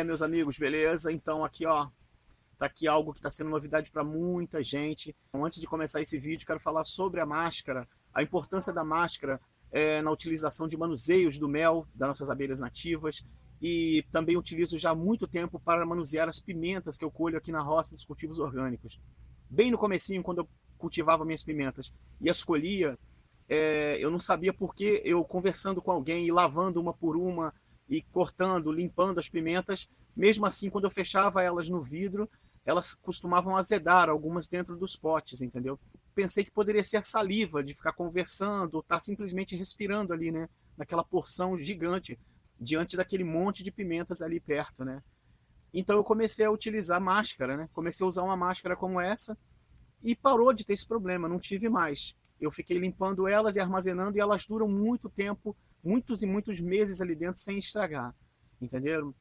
Meus amigos, beleza? Então aqui, ó, tá aqui algo que está sendo novidade para muita gente. Então, antes de começar esse vídeo, quero falar sobre a máscara, a importância da máscara na utilização de manuseios do mel das nossas abelhas nativas, e também utilizo já há muito tempo para manusear as pimentas que eu colho aqui na roça dos cultivos orgânicos. Bem no comecinho, quando eu cultivava minhas pimentas e as colhia, eu não sabia por que eu conversando com alguém e lavando uma por uma e cortando, limpando as pimentas, mesmo assim, quando eu fechava elas no vidro, elas costumavam azedar, algumas dentro dos potes, entendeu? Pensei que poderia ser a saliva de ficar conversando, ou estar simplesmente respirando ali, né? Naquela porção gigante, diante daquele monte de pimentas ali perto, né? Então eu comecei a utilizar máscara, né? Comecei a usar uma máscara como essa e parou de ter esse problema, não tive mais. Eu fiquei limpando elas e armazenando, e elas duram muito tempo, muitos e muitos meses ali dentro sem estragar, entenderam?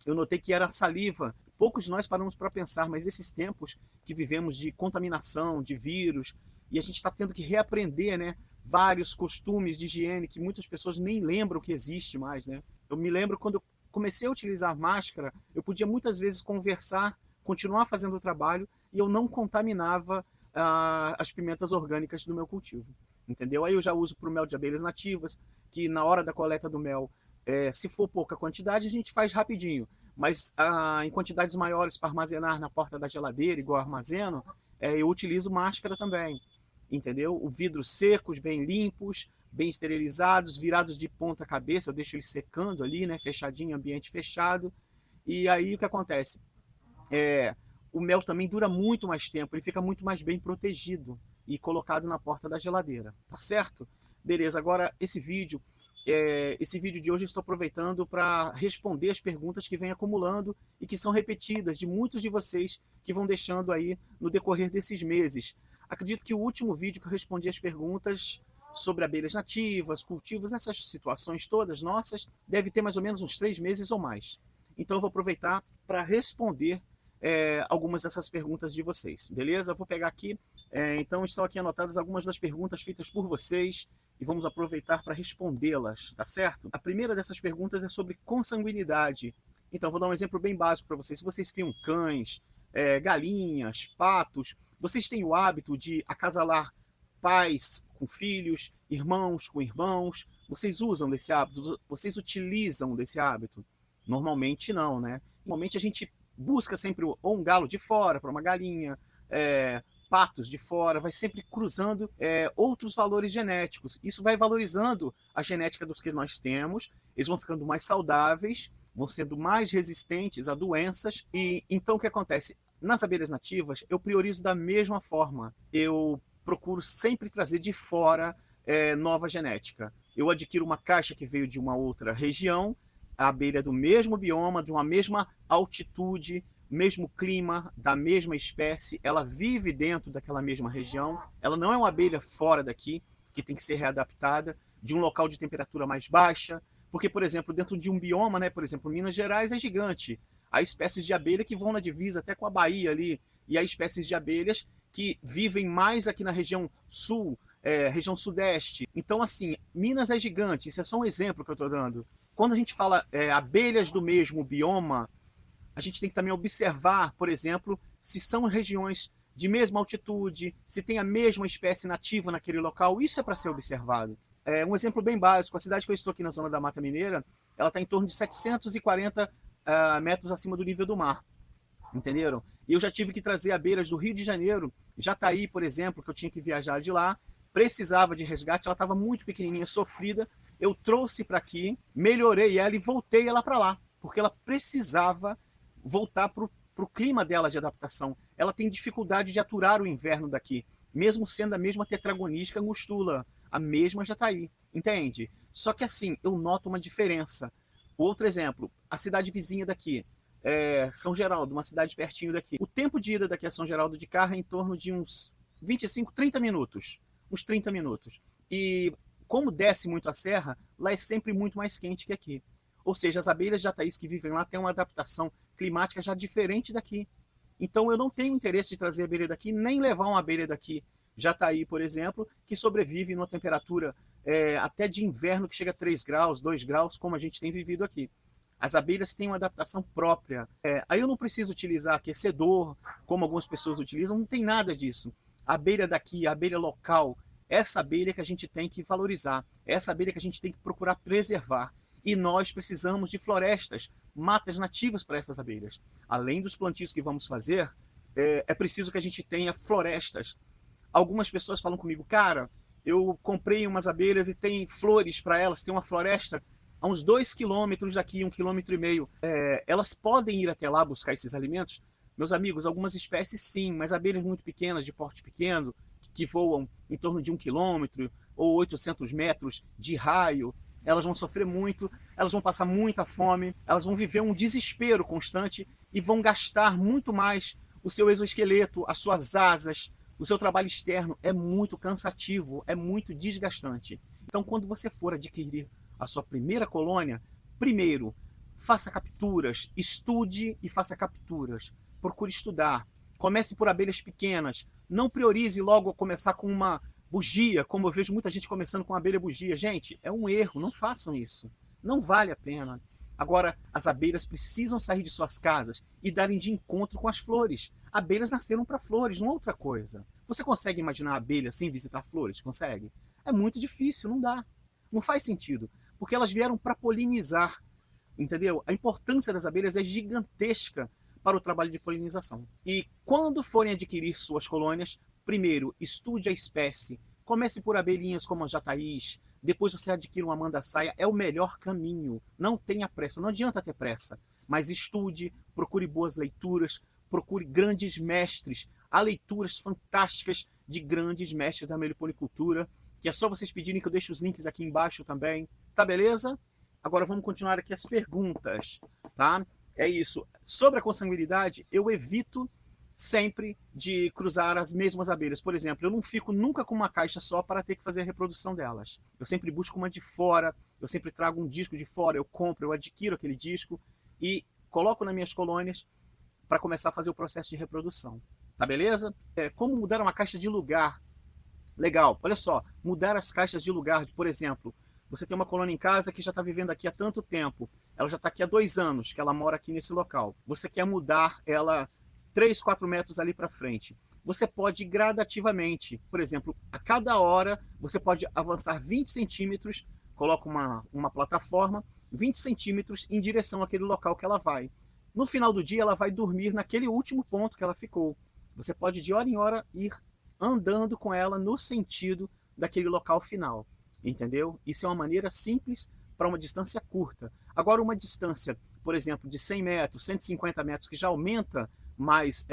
Eu notei que era saliva. Poucos de nós paramos para pensar, mas esses tempos que vivemos de contaminação, de vírus, e a gente está tendo que reaprender, né, vários costumes de higiene que muitas pessoas nem lembram que existe mais, né? Eu me lembro quando eu comecei a utilizar máscara, eu podia muitas vezes conversar, continuar fazendo o trabalho, e eu não contaminava as pimentas orgânicas do meu cultivo, entendeu? Aí eu já uso para o mel de abelhas nativas, que na hora da coleta do mel, se for pouca quantidade, a gente faz rapidinho, mas em quantidades maiores para armazenar na porta da geladeira, igual armazeno, eu utilizo máscara também, entendeu? O vidro secos, bem limpos, bem esterilizados, virados de ponta cabeça, eu deixo eles secando ali, né, fechadinho, ambiente fechado. E aí o que acontece? O mel também dura muito mais tempo, ele fica muito mais bem protegido e colocado na porta da geladeira, tá certo? Beleza, agora esse vídeo de hoje eu estou aproveitando para responder as perguntas que vem acumulando e que são repetidas de muitos de vocês que vão deixando aí no decorrer desses meses. Acredito que o último vídeo que eu respondi as perguntas sobre abelhas nativas, cultivos, essas situações todas nossas, deve ter mais ou menos uns 3 meses ou mais. Então eu vou aproveitar para responder algumas dessas perguntas de vocês, beleza? Vou pegar aqui, então estão aqui anotadas algumas das perguntas feitas por vocês e vamos aproveitar para respondê-las, tá certo? A primeira dessas perguntas é sobre consanguinidade. Então vou dar um exemplo bem básico para vocês. Se vocês criam cães, galinhas, patos, vocês têm o hábito de acasalar pais com filhos, irmãos com irmãos, vocês usam desse hábito? Vocês utilizam desse hábito? Normalmente não, né? Normalmente a gente busca sempre ou um galo de fora para uma galinha, patos de fora, vai sempre cruzando outros valores genéticos. Isso vai valorizando a genética dos que nós temos, eles vão ficando mais saudáveis, vão sendo mais resistentes a doenças. E então o que acontece? Nas abelhas nativas, eu priorizo da mesma forma. Eu procuro sempre trazer de fora nova genética. Eu adquiro uma caixa que veio de uma outra região, a abelha do mesmo bioma, de uma mesma altitude, mesmo clima, da mesma espécie, ela vive dentro daquela mesma região, ela não é uma abelha fora daqui, que tem que ser readaptada, de um local de temperatura mais baixa, porque, por exemplo, dentro de um bioma, né, por exemplo, Minas Gerais é gigante, há espécies de abelha que vão na divisa até com a Bahia ali, e há espécies de abelhas que vivem mais aqui na região sul, região sudeste. Então, assim, Minas é gigante, isso é só um exemplo que eu estou dando. Quando a gente fala abelhas do mesmo bioma, a gente tem que também observar, por exemplo, se são regiões de mesma altitude, se tem a mesma espécie nativa naquele local, isso é para ser observado. Um exemplo bem básico, a cidade que eu estou aqui na zona da Mata Mineira, ela está em torno de 740 metros acima do nível do mar, entenderam? E eu já tive que trazer abelhas do Rio de Janeiro, Jataí, por exemplo, que eu tinha que viajar de lá, precisava de resgate, ela estava muito pequenininha, sofrida, eu trouxe para aqui, melhorei ela e voltei ela para lá, porque ela precisava voltar para o clima dela de adaptação. Ela tem dificuldade de aturar o inverno daqui, mesmo sendo a mesma tetragonística angustula, a mesma jataí, entende? Só que assim, eu noto uma diferença. Outro exemplo, a cidade vizinha daqui, São Geraldo, uma cidade pertinho daqui. O tempo de ida daqui a São Geraldo de carro é em torno de uns 25, 30 minutos. Uns 30 minutos. E como desce muito a serra, lá é sempre muito mais quente que aqui. Ou seja, as abelhas jataís que vivem lá têm uma adaptação climática já diferente daqui. Então eu não tenho interesse de trazer abelha daqui, nem levar uma abelha daqui, jataí, por exemplo, que sobrevive numa temperatura até de inverno que chega a 3 graus, 2 graus, como a gente tem vivido aqui. As abelhas têm uma adaptação própria. Aí eu não preciso utilizar aquecedor, como algumas pessoas utilizam, não tem nada disso. A abelha daqui, a abelha local, essa abelha que a gente tem que valorizar, essa abelha que a gente tem que procurar preservar. E nós precisamos de florestas, matas nativas para essas abelhas. Além dos plantios que vamos fazer, é preciso que a gente tenha florestas. Algumas pessoas falam comigo, cara, eu comprei umas abelhas e tem flores para elas, tem uma floresta a uns 2 quilômetros daqui, 1,5 km. Elas podem ir até lá buscar esses alimentos? Meus amigos, algumas espécies sim, mas abelhas muito pequenas, de porte pequeno, que voam em torno de 1 quilômetro ou 800 metros de raio, elas vão sofrer muito, elas vão passar muita fome, elas vão viver um desespero constante e vão gastar muito mais o seu exoesqueleto, as suas asas, o seu trabalho externo. É muito cansativo, é muito desgastante. Então, quando você for adquirir a sua primeira colônia, primeiro, faça capturas, estude e faça capturas. Procure estudar. Comece por abelhas pequenas. Não priorize logo começar com uma bugia, como eu vejo muita gente começando com abelha bugia. Gente, é um erro, não façam isso. Não vale a pena. Agora, as abelhas precisam sair de suas casas e darem de encontro com as flores. Abelhas nasceram para flores, não é outra coisa. Você consegue imaginar a abelha sem visitar flores? Consegue? É muito difícil, não dá. Não faz sentido, porque elas vieram para polinizar, entendeu? A importância das abelhas é gigantesca para o trabalho de polinização. E quando forem adquirir suas colônias, primeiro, estude a espécie. Comece por abelhinhas como a jataís, depois você adquire uma mandaçaia, é o melhor caminho. Não tenha pressa, não adianta ter pressa, mas estude, procure boas leituras, procure grandes mestres. Há leituras fantásticas de grandes mestres da meliponicultura, que é só vocês pedirem que eu deixo os links aqui embaixo também. Tá beleza? Agora vamos continuar aqui as perguntas, tá? É isso. Sobre a consanguinidade, eu evito sempre de cruzar as mesmas abelhas. Por exemplo, eu não fico nunca com uma caixa só para ter que fazer a reprodução delas. Eu sempre busco uma de fora, eu sempre trago um disco de fora, eu compro, eu adquiro aquele disco e coloco nas minhas colônias para começar a fazer o processo de reprodução. Tá beleza? Como mudar uma caixa de lugar? Legal, olha só, mudar as caixas de lugar, por exemplo, você tem uma colônia em casa que já está vivendo aqui há tanto tempo, ela já está aqui há 2 anos que ela mora aqui nesse local. Você quer mudar ela 3, 4 metros ali para frente. Você pode gradativamente, por exemplo, a cada hora você pode avançar 20 centímetros, coloca uma plataforma, 20 centímetros em direção àquele local que ela vai. No final do dia ela vai dormir naquele último ponto que ela ficou. Você pode de hora em hora ir andando com ela no sentido daquele local final, entendeu? Isso é uma maneira simples para uma distância curta. Agora, uma distância, por exemplo, de 100 metros, 150 metros, que já aumenta mais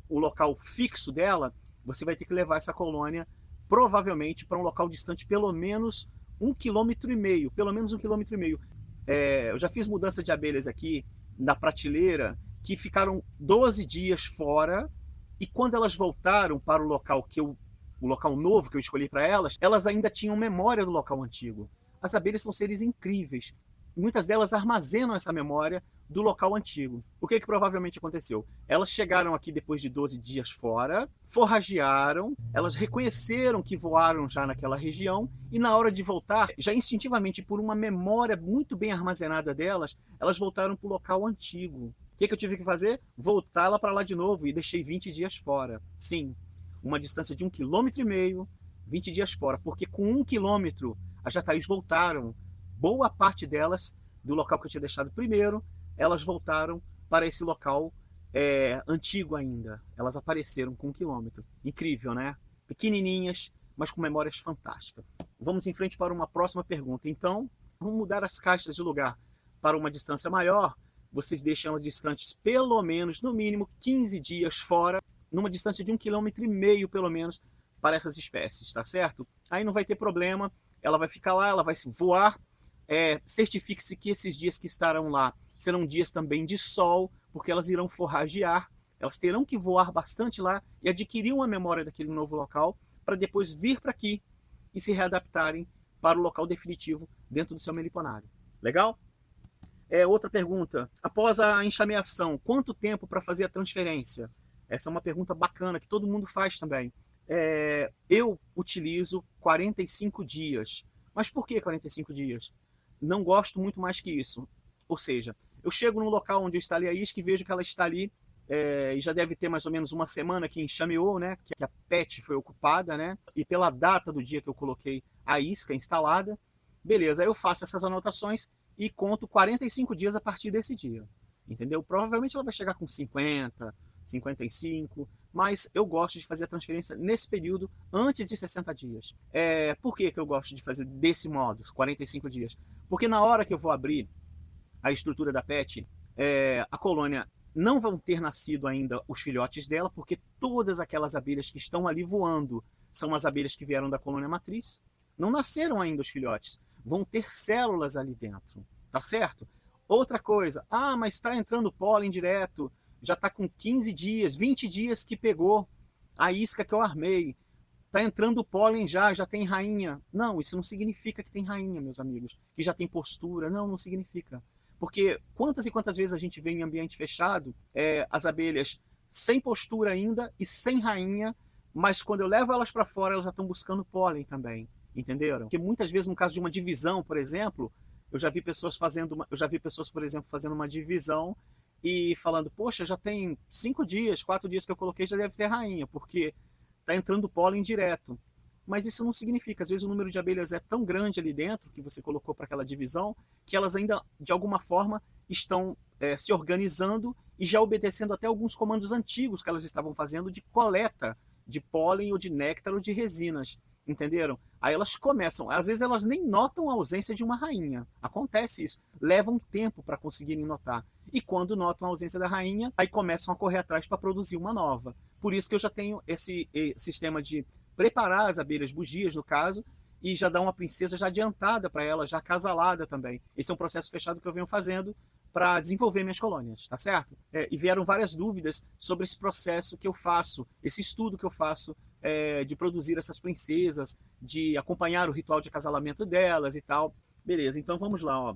o local fixo dela, você vai ter que levar essa colônia provavelmente para um local distante pelo menos 1,5 km, pelo menos 1,5 km. Eu já fiz mudança de abelhas aqui na prateleira que ficaram 12 dias fora. E quando elas voltaram para o local o local novo que eu escolhi para elas, elas ainda tinham memória do local antigo. As abelhas são seres incríveis. Muitas delas armazenam essa memória do local antigo. O que provavelmente aconteceu? Elas chegaram aqui depois de 12 dias fora, forragearam, elas reconheceram que voaram já naquela região e na hora de voltar, já instintivamente por uma memória muito bem armazenada delas, elas voltaram para o local antigo. O que eu tive que fazer? Voltar lá para lá de novo e deixei 20 dias fora. Sim, uma distância de 1,5 km, 20 dias fora, porque com 1 quilômetro as jataís voltaram. Boa parte delas, do local que eu tinha deixado primeiro, elas voltaram para esse local antigo ainda. Elas apareceram com 1 quilômetro. Incrível, né? Pequenininhas, mas com memórias fantásticas. Vamos em frente para uma próxima pergunta. Então, vamos mudar as caixas de lugar para uma distância maior. Vocês deixam elas distantes pelo menos, no mínimo, 15 dias fora, numa distância de 1,5 km pelo menos, para essas espécies, tá certo? Aí não vai ter problema, ela vai ficar lá, ela vai voar. Certifique-se que esses dias que estarão lá serão dias também de sol, porque elas irão forragear, elas terão que voar bastante lá e adquirir uma memória daquele novo local, para depois vir para aqui e se readaptarem para o local definitivo dentro do seu meliponário. Legal? Outra pergunta, após a enxameação, quanto tempo para fazer a transferência? Essa é uma pergunta bacana que todo mundo faz também. Eu utilizo 45 dias. Mas por que 45 dias? Não gosto muito mais que isso. Ou seja, Eu chego num local onde eu instalei a isca e vejo que ela está ali, e já deve ter mais ou menos uma semana que enxameou, né, que a PET foi ocupada, né, e pela data do dia que eu coloquei a isca instalada, beleza, aí eu faço essas anotações e conto 45 dias a partir desse dia, entendeu? Provavelmente ela vai chegar com 50, 55, mas eu gosto de fazer a transferência nesse período antes de 60 dias. Por que eu gosto de fazer desse modo, 45 dias? Porque na hora que eu vou abrir a estrutura da PET, a colônia não vão ter nascido ainda os filhotes dela, porque todas aquelas abelhas que estão ali voando são as abelhas que vieram da colônia matriz. Não nasceram ainda os filhotes. Vão ter células ali dentro, tá certo? Outra coisa, mas está entrando pólen direto, já está com 15 dias, 20 dias que pegou a isca que eu armei, está entrando pólen já tem rainha. Não, isso não significa que tem rainha, meus amigos, que já tem postura. Não, não significa. Porque quantas e quantas vezes a gente vê em ambiente fechado as abelhas sem postura ainda e sem rainha, mas quando eu levo elas para fora, elas já estão buscando pólen também, entenderam? Porque muitas vezes, no caso de uma divisão, por exemplo, eu já vi pessoas, por exemplo, fazendo uma divisão e falando, poxa, já tem 5 dias, 4 dias que eu coloquei, já deve ter rainha, porque está entrando pólen direto. Mas isso não significa, às vezes o número de abelhas é tão grande ali dentro, que você colocou para aquela divisão, que elas ainda, de alguma forma, estão se organizando e já obedecendo até alguns comandos antigos que elas estavam fazendo de coleta de pólen ou de néctar ou de resinas, entenderam? Aí elas começam, às vezes elas nem notam a ausência de uma rainha, acontece isso, leva um tempo para conseguirem notar. E quando notam a ausência da rainha, aí começam a correr atrás para produzir uma nova. Por isso que eu já tenho esse sistema de preparar as abelhas bugias, no caso, e já dar uma princesa já adiantada para ela, já acasalada também. Esse é um processo fechado que eu venho fazendo para desenvolver minhas colônias, tá certo? E vieram várias dúvidas sobre esse processo que eu faço, esse estudo que eu faço de produzir essas princesas, de acompanhar o ritual de acasalamento delas e tal. Beleza, então vamos lá, ó.